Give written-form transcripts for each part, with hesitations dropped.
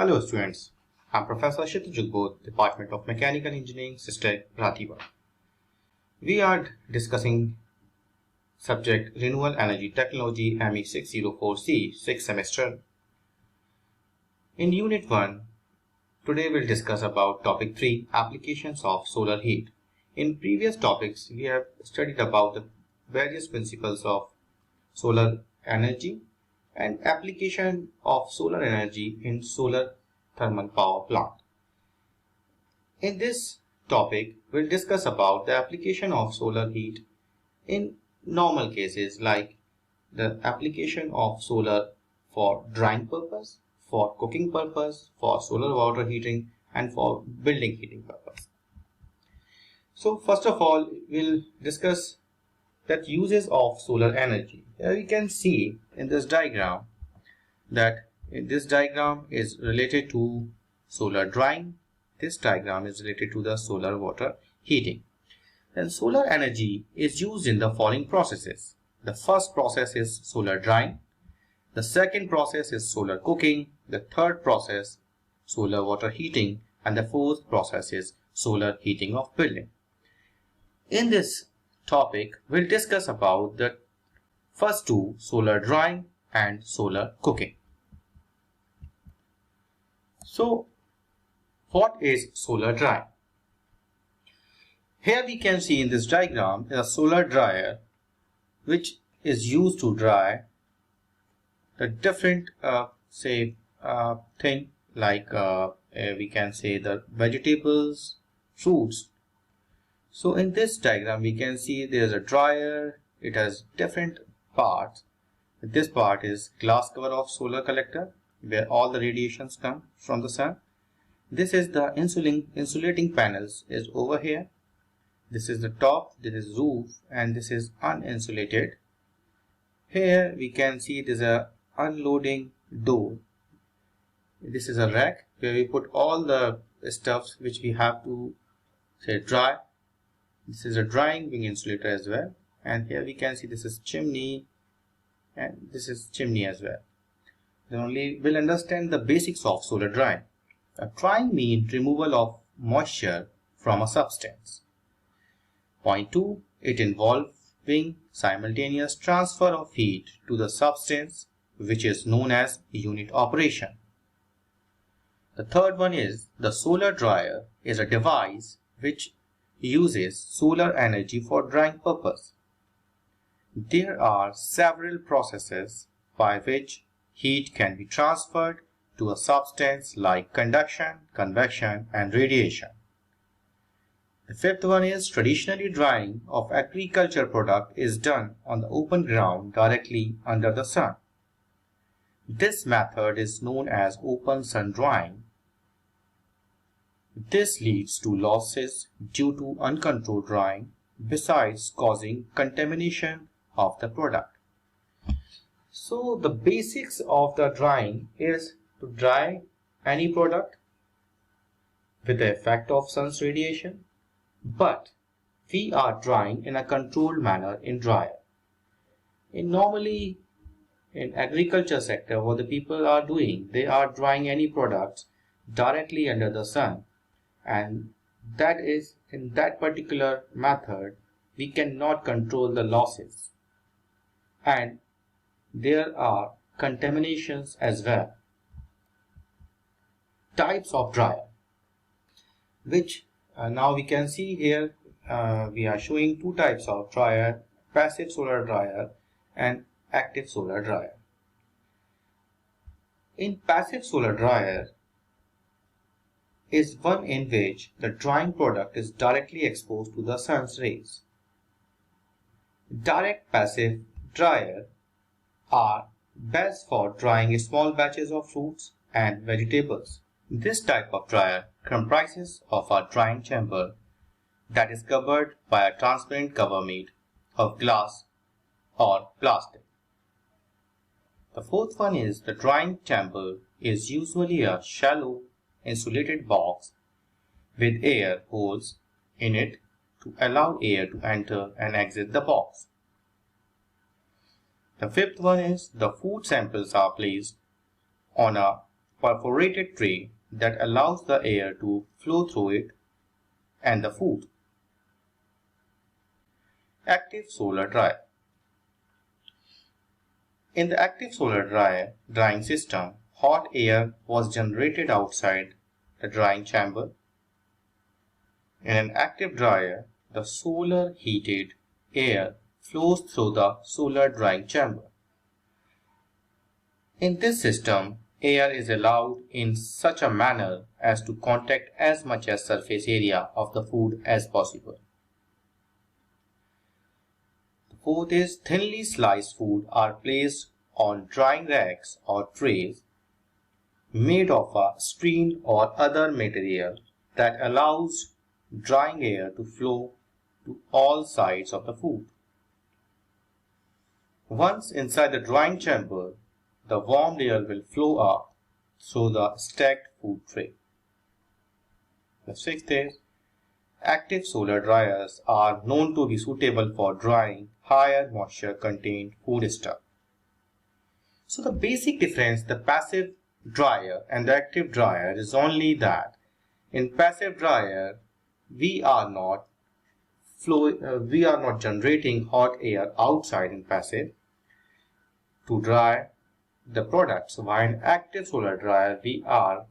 Hello students, I'm Professor Kshitij Yugbodh, Department of Mechanical Engineering, SISTec-R. We are discussing subject Renewable Energy Technology ME 604C, 6th semester. In Unit 1, today we'll discuss about Topic 3, Applications of Solar Heat. In previous topics, we have studied about the various principles of solar energy and application of solar energy in solar thermal power plant. In this topic, we'll discuss about the application of solar heat in normal cases, like the application of solar for drying purpose, for cooking purpose, for solar water heating, and for building heating purpose. So first of all, we'll discuss that uses of solar energy. Here we can see in this diagram that this diagram is related to solar drying. This diagram is related to the solar water heating. And solar energy is used in the following processes. The first process is solar drying. The second process is solar cooking. The third process, solar water heating. And the fourth process is solar heating of building. In this topic, we'll discuss about the first two, solar drying and solar cooking. So, what is solar drying? Here we can see in this diagram a solar dryer which is used to dry the different thing like we can say the vegetables, fruits. So in this diagram we can see there is a dryer. It has different parts. This part is glass cover of solar collector where all the radiations come from the sun. This is the insulating panels is over here. This is the top, this is roof, and this is uninsulated. Here we can see there is a unloading door. This is a rack where we put all the stuffs which we have to dry. This is a drying wing insulator as well. And here we can see this is chimney and this is chimney as well. Then only we'll understand the basics of solar drying. Drying means removal of moisture from a substance. Point 2. It involving simultaneous transfer of heat to the substance, which is known as unit operation. The third one is the solar dryer is a device which uses solar energy for drying purpose. There are several processes by which heat can be transferred to a substance like conduction, convection, and radiation. The fifth one is traditionally drying of agriculture product is done on the open ground directly under the sun. This method is known as open sun drying. This leads to losses due to uncontrolled drying, besides causing contamination of the product. So the basics of the drying is to dry any product with the effect of sun's radiation, but we are drying in a controlled manner in dryer. Normally in agriculture sector, what the people are doing, they are drying any products directly under the sun, and that is in that particular method we cannot control the losses, and there are contaminations as well. Types of dryer, which now we can see here, we are showing two types of dryer: passive solar dryer and active solar dryer. In passive solar dryer is one in which the drying product is directly exposed to the sun's rays. Direct passive dryer are best for drying small batches of fruits and vegetables. This type of dryer comprises of a drying chamber that is covered by a transparent cover made of glass or plastic. The fourth one is the drying chamber is usually a shallow insulated box with air holes in it to allow air to enter and exit the box. The fifth one is the food samples are placed on a perforated tray that allows the air to flow through it and the food. Active solar dryer. In the active solar drying system, hot air was generated outside the drying chamber. In an active dryer, the solar heated air flows through the solar drying chamber. In this system, air is allowed in such a manner as to contact as much as surface area of the food as possible. The fourth is thinly sliced food are placed on drying racks or trays made of a screen or other material that allows drying air to flow to all sides of the food. Once inside the drying chamber, the warmed air will flow up through the stacked food tray. The sixth is, active solar dryers are known to be suitable for drying higher moisture contained food stuff. So the basic difference, the passive dryer and the active dryer, is only that in passive dryer we are not generating hot air outside in passive to dry the products, while in active solar dryer we are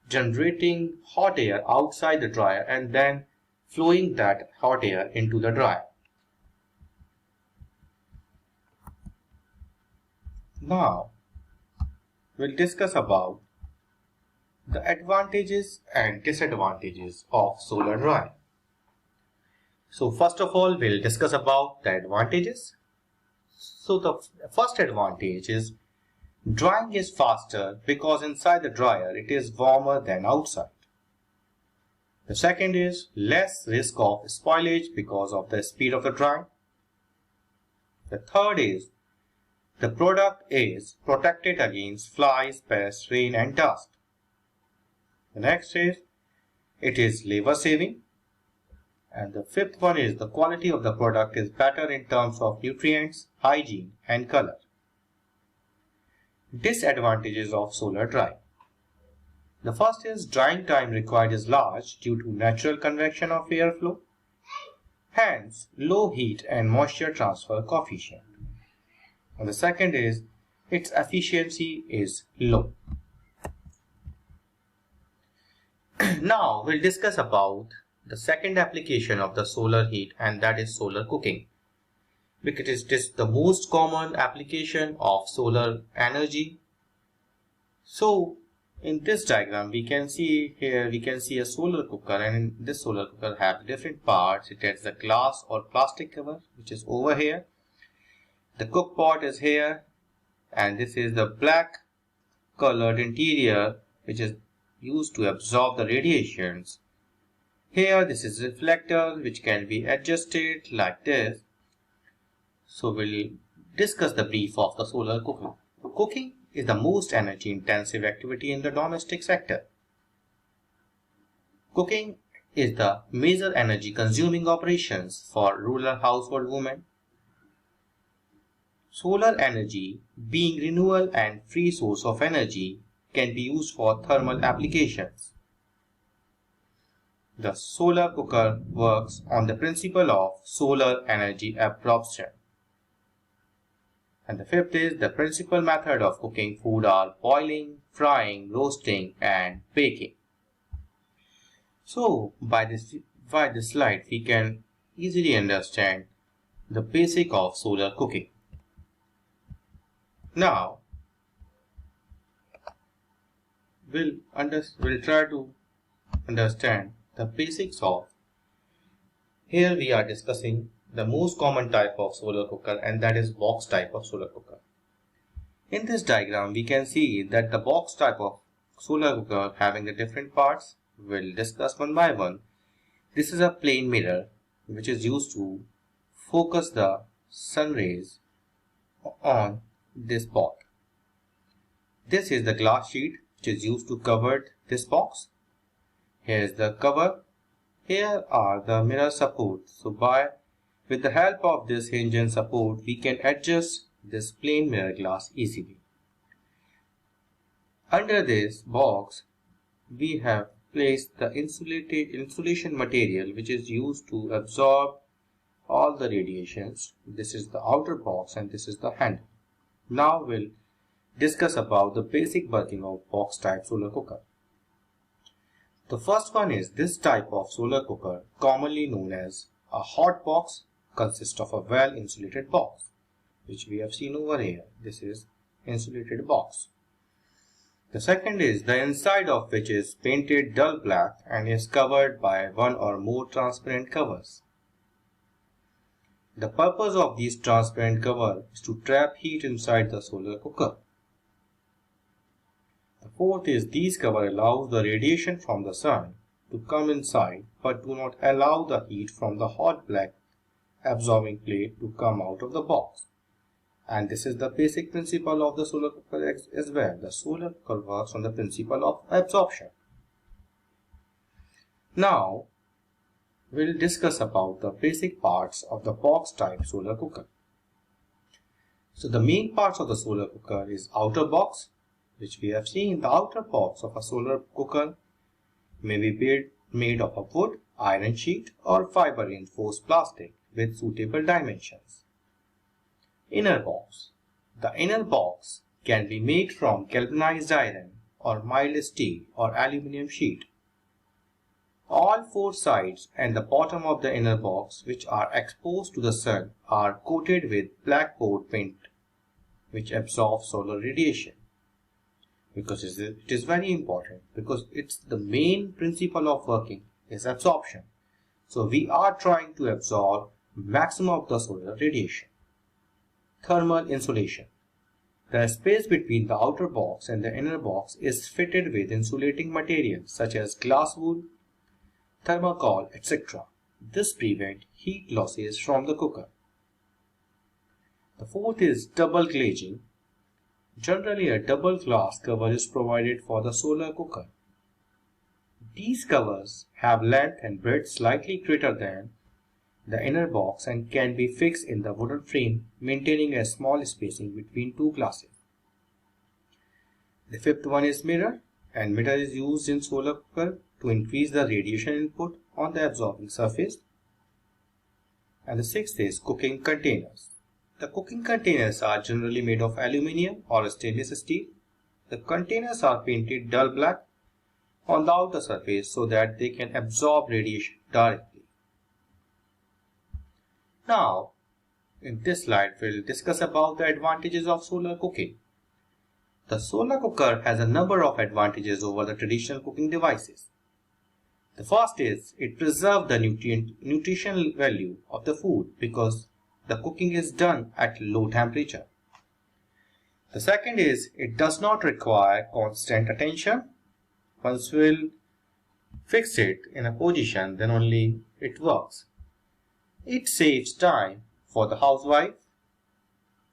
generating hot air outside the dryer and then flowing that hot air into the dryer. Now we'll discuss about the advantages and disadvantages of solar drying. So first of all, we'll discuss about the advantages. So the first advantage is drying is faster because inside the dryer it is warmer than outside. The second is less risk of spoilage because of the speed of the drying. The third is the product is protected against flies, pests, rain and dust. The next is it is labor saving. And the fifth one is the quality of the product is better in terms of nutrients, hygiene and color. Disadvantages of solar drying. The first is drying time required is large due to natural convection of airflow, hence low heat and moisture transfer coefficient. And the second is its efficiency is low. Now we'll discuss about the second application of the solar heat, and that is solar cooking, because it is the most common application of solar energy. So in this diagram we can see a solar cooker, and in this solar cooker have different parts. It has the glass or plastic cover which is over here. The cook pot is here, and this is the black colored interior which is used to absorb the radiations. Here this is reflector which can be adjusted like this. So we'll discuss the brief of the solar cooking. Cooking is the most energy intensive activity in the domestic sector. Cooking is the major energy consuming operations for rural household women. Solar energy, being renewable and free source of energy, can be used for thermal applications. The solar cooker works on the principle of solar energy absorption. And the fifth is the principal method of cooking food are boiling, frying, roasting and baking. So by this slide we can easily understand the basic of solar cooking. Now we'll try to understand the basics of. Here we are discussing the most common type of solar cooker, and that is box type of solar cooker. In this diagram we can see that the box type of solar cooker having the different parts. We'll discuss one by one. This is a plane mirror which is used to focus the sun rays on this pot. This is the glass sheet which is used to cover this box. Here is the cover. Here are the mirror supports. So with the help of this hinge and support we can adjust this plain mirror glass easily. Under this box, we have placed the insulation material which is used to absorb all the radiations. This is the outer box and this is the handle. Now we'll discuss about the basic working of box type solar cooker. The first one is this type of solar cooker, commonly known as a hot box, consists of a well insulated box, which we have seen over here. This is insulated box. The second is the inside of which is painted dull black and is covered by one or more transparent covers. The purpose of these transparent covers is to trap heat inside the solar cooker. The fourth is these covers allow the radiation from the sun to come inside but do not allow the heat from the hot black absorbing plate to come out of the box. And this is the basic principle of the solar cooker as well. The solar cooker works on the principle of absorption. Now, we'll discuss about the basic parts of the box type solar cooker. So the main parts of the solar cooker is outer box, which we have seen. The outer box of a solar cooker may be made of a wood, iron sheet or fiber reinforced plastic with suitable dimensions. Inner box. The inner box can be made from galvanized iron or mild steel or aluminum sheet. All four sides and the bottom of the inner box, which are exposed to the sun, are coated with blackboard paint, which absorbs solar radiation. Because it is very important, because it's the main principle of working is absorption. So we are trying to absorb maximum of the solar radiation. Thermal insulation. The space between the outer box and the inner box is fitted with insulating materials such as glass wool, thermocol, etc. This prevents heat losses from the cooker. The fourth is double glazing. Generally, a double glass cover is provided for the solar cooker. These covers have length and breadth slightly greater than the inner box and can be fixed in the wooden frame, maintaining a small spacing between two glasses. The fifth one is mirror, and mirror is used in solar cooker to increase the radiation input on the absorbing surface. And the sixth is cooking containers. The cooking containers are generally made of aluminium or stainless steel. The containers are painted dull black on the outer surface so that they can absorb radiation directly. Now, in this slide, we'll discuss about the advantages of solar cooking. The solar cooker has a number of advantages over the traditional cooking devices. The first is it preserves the nutritional value of the food because the cooking is done at low temperature. The second is it does not require constant attention. Once we'll fix it in a position, then only it works. It saves time for the housewife.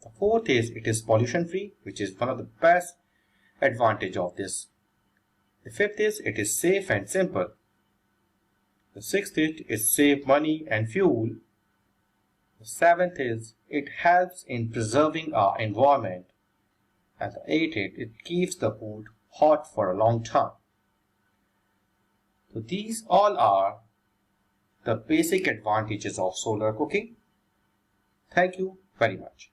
The fourth is it is pollution free, which is one of the best advantage of this. The fifth is it is safe and simple. The sixth is it saves money and fuel. The seventh is it helps in preserving our environment. And the eighth is it keeps the food hot for a long time. So these all are the basic advantages of solar cooking. Thank you very much.